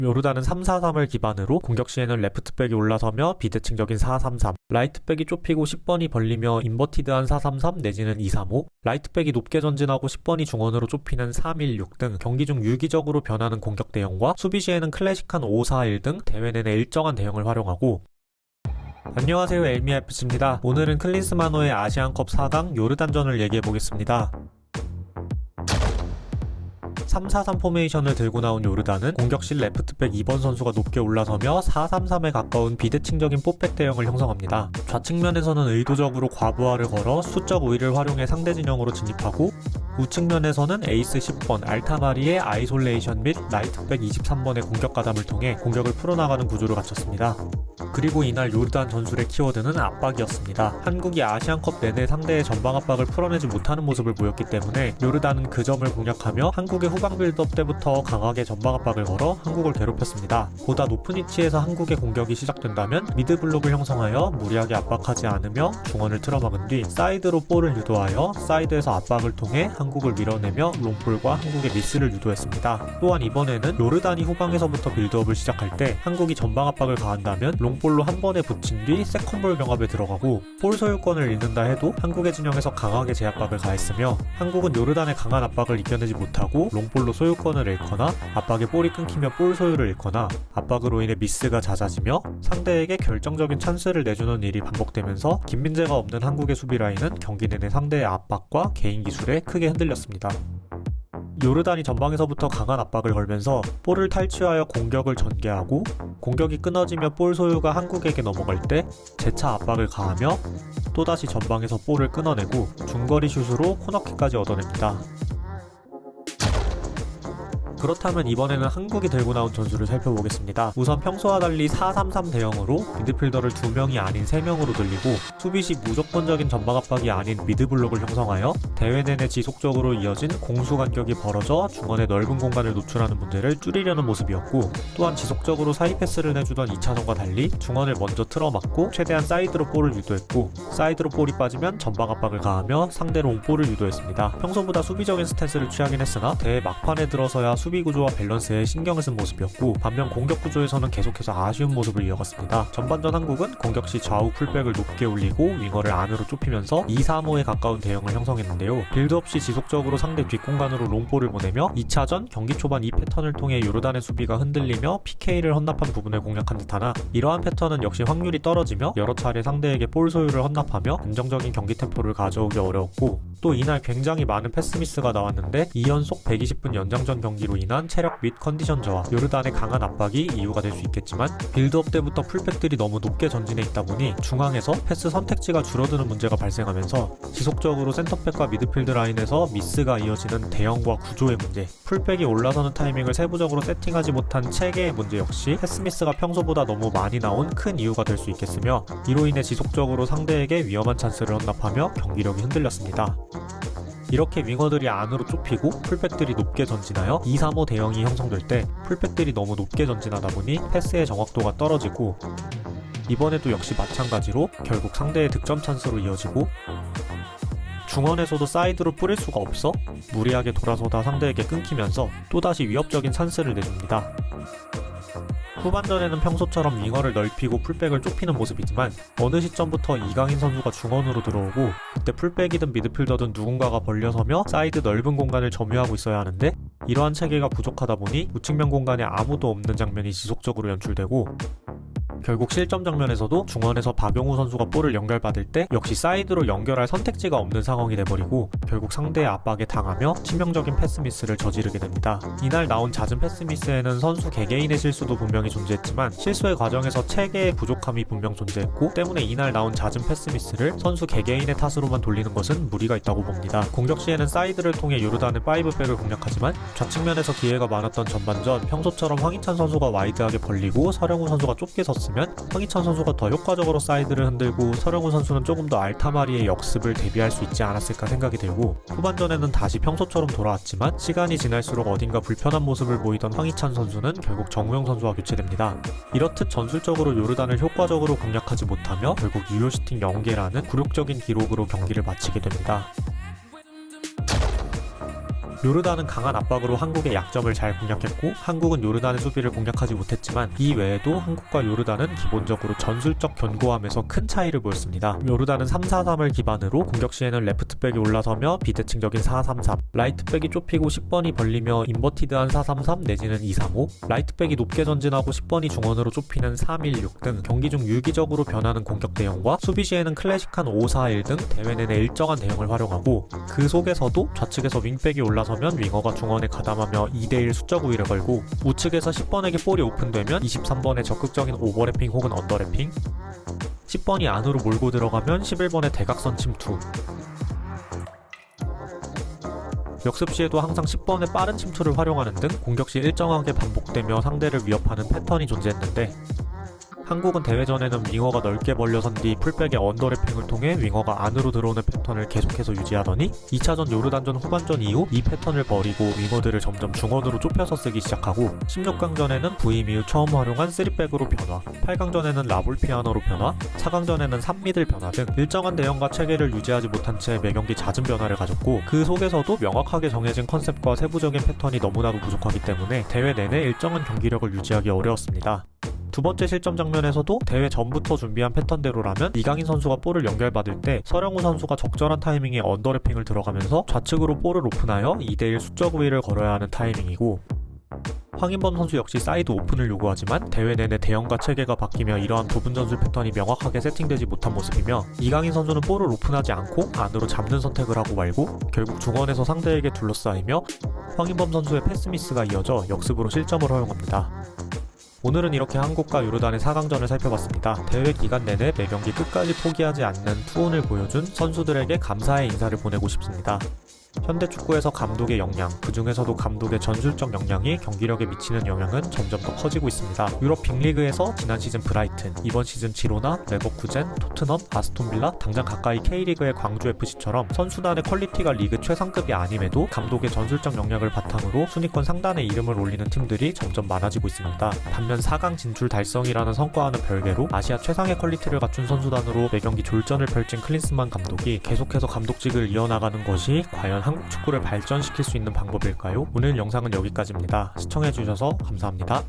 요르단은 3-4-3을 기반으로 공격 시에는 레프트백이 올라서며 비대칭적인 4-3-3, 라이트백이 좁히고 10번이 벌리며 인버티드한 4-3-3 내지는 2-3-5, 라이트백이 높게 전진하고 10번이 중원으로 좁히는 3-1-6 등 경기 중 유기적으로 변하는 공격 대형과 수비 시에는 클래식한 5-4-1 등 대회 내내 일정한 대형을 활용하고. 안녕하세요, 엘미아FC입니다. 오늘은 클린스만호의 아시안컵 4강 요르단전을 얘기해보겠습니다. 3-4-3 포메이션을 들고 나온 요르단은 공격실 레프트백 2번 선수가 높게 올라서며 4-3-3에 가까운 비대칭적인 포백 대형을 형성합니다. 좌측면에서는 의도적으로 과부하를 걸어 수적 우위를 활용해 상대 진영으로 진입하고, 우측면에서는 에이스 10번 알타마리의 아이솔레이션 및 라이트백 23번의 공격 가담을 통해 공격을 풀어나가는 구조를 갖췄습니다. 그리고 이날 요르단 전술의 키워드는 압박이었습니다. 한국이 아시안컵 내내 상대의 전방 압박을 풀어내지 못하는 모습을 보였기 때문에 요르단은 그 점을 공략하며 한국의 후방 빌드업 때부터 강하게 전방 압박을 걸어 한국을 괴롭혔습니다. 보다 높은 위치에서 한국의 공격이 시작된다면 미드 블록을 형성하여 무리하게 압박하지 않으며 중원을 틀어막은 뒤 사이드로 볼을 유도하여 사이드에서 압박을 통해 한국을 밀어내며 롱볼과 한국의 미스를 유도했습니다. 또한 이번에는 요르단이 후방에서부터 빌드업을 시작할 때 한국이 전방 압박을 가한다면 롱볼로 한 번에 붙인 뒤 세컨볼 병합에 들어가고, 볼 소유권을 잃는다 해도 한국의 진영에서 강하게 제압박을 가했으며, 한국은 요르단의 강한 압박을 이겨내지 못하고 롱볼로 소유권을 잃거나 압박에 볼이 끊기며 볼 소유를 잃거나 압박으로 인해 미스가 잦아지며 상대에게 결정적인 찬스를 내주는 일이 반복되면서 김민재가 없는 한국의 수비 라인은 경기 내내 상대의 압박과 개인 기술에 크게 흔들렸습니다. 요르단이 전방에서부터 강한 압박을 걸면서 볼을 탈취하여 공격을 전개하고, 공격이 끊어지며 볼 소유가 한국에게 넘어갈 때 재차 압박을 가하며 또다시 전방에서 볼을 끊어내고 중거리 슛으로 코너킥까지 얻어냅니다. 그렇다면 이번에는 한국이 들고 나온 전술을 살펴보겠습니다. 우선 평소와 달리 4-3-3 대형으로 미드필더를 2명이 아닌 3명으로 늘리고, 수비 시 무조건적인 전방 압박이 아닌 미드블록을 형성하여 대회 내내 지속적으로 이어진 공수 간격이 벌어져 중원의 넓은 공간을 노출하는 문제를 줄이려는 모습이었고, 또한 지속적으로 사이 패스를 내주던 2차전과 달리 중원을 먼저 틀어막고 최대한 사이드로 볼을 유도했고, 사이드로 볼이 빠지면 전방 압박을 가하며 상대 롱볼을 유도했습니다. 평소보다 수비적인 스탠스를 취하긴 했으나 대회 막판에 들어서야 수비 구조와 밸런스에 신경을 쓴 모습이었고, 반면 공격 구조에서는 계속해서 아쉬운 모습을 이어갔습니다. 전반전 한국은 공격 시 좌우 풀백을 높게 올리고 윙어를 안으로 좁히면서 2-3-5에 가까운 대형을 형성했는데요. 빌드업 시 지속적으로 상대 뒷공간으로 롱볼을 보내며 2차전 경기 초반 이 패턴을 통해 요르단의 수비가 흔들리며 PK를 헌납한 부분을 공략한 듯하나, 이러한 패턴은 역시 확률이 떨어지며 여러 차례 상대에게 볼 소유를 헌납하며 안정적인 경기 템포를 가져오기 어려웠고, 또 이날 굉장히 많은 패스 미스가 나왔는데 2연속 120분 연장전 경기로 인한 체력 및 컨디션 저하, 요르단의 강한 압박이 이유가 될 수 있겠지만, 빌드업 때부터 풀백들이 너무 높게 전진해 있다 보니 중앙에서 패스 선택지가 줄어드는 문제가 발생하면서 지속적으로 센터백과 미드필드 라인에서 미스가 이어지는 대형과 구조의 문제, 풀백이 올라서는 타이밍을 세부적으로 세팅하지 못한 체계의 문제 역시 패스 미스가 평소보다 너무 많이 나온 큰 이유가 될 수 있겠으며, 이로 인해 지속적으로 상대에게 위험한 찬스를 헌납하며 경기력이 흔들렸습니다. 이렇게 윙어들이 안으로 좁히고 풀백들이 높게 전진하여 2-3-5 대형이 형성될 때 풀백들이 너무 높게 전진하다 보니 패스의 정확도가 떨어지고, 이번에도 역시 마찬가지로 결국 상대의 득점 찬스로 이어지고, 중원에서도 사이드로 뿌릴 수가 없어 무리하게 돌아서다 상대에게 끊기면서 또다시 위협적인 찬스를 내줍니다. 후반전에는 평소처럼 윙어를 넓히고 풀백을 좁히는 모습이지만, 어느 시점부터 이강인 선수가 중원으로 들어오고, 그때 풀백이든 미드필더든 누군가가 벌려서며 사이드 넓은 공간을 점유하고 있어야 하는데, 이러한 체계가 부족하다 보니 우측면 공간에 아무도 없는 장면이 지속적으로 연출되고, 결국 실점 장면에서도 중원에서 박용우 선수가 볼을 연결받을 때 역시 사이드로 연결할 선택지가 없는 상황이 돼버리고 결국 상대의 압박에 당하며 치명적인 패스 미스를 저지르게 됩니다. 이날 나온 잦은 패스 미스에는 선수 개개인의 실수도 분명히 존재했지만, 실수의 과정에서 체계의 부족함이 분명 존재했고, 때문에 이날 나온 잦은 패스 미스를 선수 개개인의 탓으로만 돌리는 것은 무리가 있다고 봅니다. 공격 시에는 사이드를 통해 요르단의 5백을 공략하지만, 좌측면에서 기회가 많았던 전반전 평소처럼 황희찬 선수가 와이드하게 벌리고 서령우 선수가 좁게 섰으면 황희찬 선수가 더 효과적으로 사이드를 흔들고 서령우 선수는 조금 더 알타마리의 역습을 대비할 수 있지 않았을까 생각이 들고, 후반전에는 다시 평소처럼 돌아왔지만 시간이 지날수록 어딘가 불편한 모습을 보이던 황희찬 선수는 결국 정우영 선수와 교체됩니다. 이렇듯 전술적으로 요르단을 효과적으로 공략하지 못하며 결국 유효슈팅 0개라는 굴욕적인 기록으로 경기를 마치게 됩니다. 요르단은 강한 압박으로 한국의 약점을 잘 공략했고 한국은 요르단의 수비를 공략하지 못했지만 이 외에도 한국과 요르단은 기본적으로 전술적 견고함에서 큰 차이를 보였습니다. 요르단은 3-4-3을 기반으로 공격 시에는 레프트백이 올라서며 비대칭적인 4-3-3, 라이트백이 좁히고 10번이 벌리며 인버티드한 4-3-3 내지는 2-3-5, 라이트백이 높게 전진하고 10번이 중원으로 좁히는 3-1-6 등 경기 중 유기적으로 변하는 공격 대형과 수비 시에는 클래식한 5-4-1 등 대회 내내 일정한 대형을 활용하고 그 속에서도 좌측에서 윙백이 올라서면 윙어가 중원에 가담하며 2대1 수적 우위를 걸고 우측에서 10번에게 볼이 오픈되면 23번의 적극적인 오버래핑 혹은 언더래핑, 10번이 안으로 몰고 들어가면 11번의 대각선 침투, 역습 시에도 항상 10번의 빠른 침투를 활용하는 등 공격 시 일정하게 반복되며 상대를 위협하는 패턴이 존재했는데 한국은 대회전에는 윙어가 넓게 벌려선 뒤 풀백의 언더래핑을 통해 윙어가 안으로 들어오는 패턴을 계속해서 유지하더니 2차전 요르단전 후반전 이후 이 패턴을 버리고 윙어들을 점점 중원으로 좁혀서 쓰기 시작하고 16강전에는 부임 이후 처음 활용한 3백으로 변화, 8강전에는 라볼피아노로 변화, 4강전에는 3미들 변화 등 일정한 대형과 체계를 유지하지 못한 채 매경기 잦은 변화를 가졌고 그 속에서도 명확하게 정해진 컨셉과 세부적인 패턴이 너무나도 부족하기 때문에 대회 내내 일정한 경기력을 유지하기 어려웠습니다. 두 번째 실점 장면에서도 대회 전부터 준비한 패턴대로라면 이강인 선수가 볼을 연결받을 때 서령우 선수가 적절한 타이밍에 언더래핑을 들어가면서 좌측으로 볼을 오픈하여 2대1 수적 우위를 걸어야 하는 타이밍이고 황인범 선수 역시 사이드 오픈을 요구하지만 대회 내내 대형과 체계가 바뀌며 이러한 부분 전술 패턴이 명확하게 세팅되지 못한 모습이며 이강인 선수는 볼을 오픈하지 않고 안으로 잡는 선택을 하고 말고 결국 중원에서 상대에게 둘러싸이며 황인범 선수의 패스 미스가 이어져 역습으로 실점을 허용합니다. 오늘은 이렇게 한국과 요르단의 4강전을 살펴봤습니다. 대회 기간 내내 매경기 끝까지 포기하지 않는 투혼을 보여준 선수들에게 감사의 인사를 보내고 싶습니다. 현대축구에서 감독의 역량, 그 중에서도 감독의 전술적 역량이 경기력에 미치는 영향은 점점 더 커지고 있습니다. 유럽 빅리그에서 지난 시즌 브라이튼, 이번 시즌 지로나, 레버쿠젠, 토트넘, 아스톤빌라, 당장 가까이 K리그의 광주FC처럼 선수단의 퀄리티가 리그 최상급이 아님에도 감독의 전술적 역량을 바탕으로 순위권 상단에 이름을 올리는 팀들이 점점 많아지고 있습니다. 반면 4강 진출 달성이라는 성과와는 별개로 아시아 최상의 퀄리티를 갖춘 선수단으로 매경기 졸전을 펼친 클린스만 감독이 계속해서 감독직을 이어나가는 것이 과연 한국 축구를 발전시킬 수 있는 방법일까요? 오늘 영상은 여기까지입니다. 시청해주셔서 감사합니다.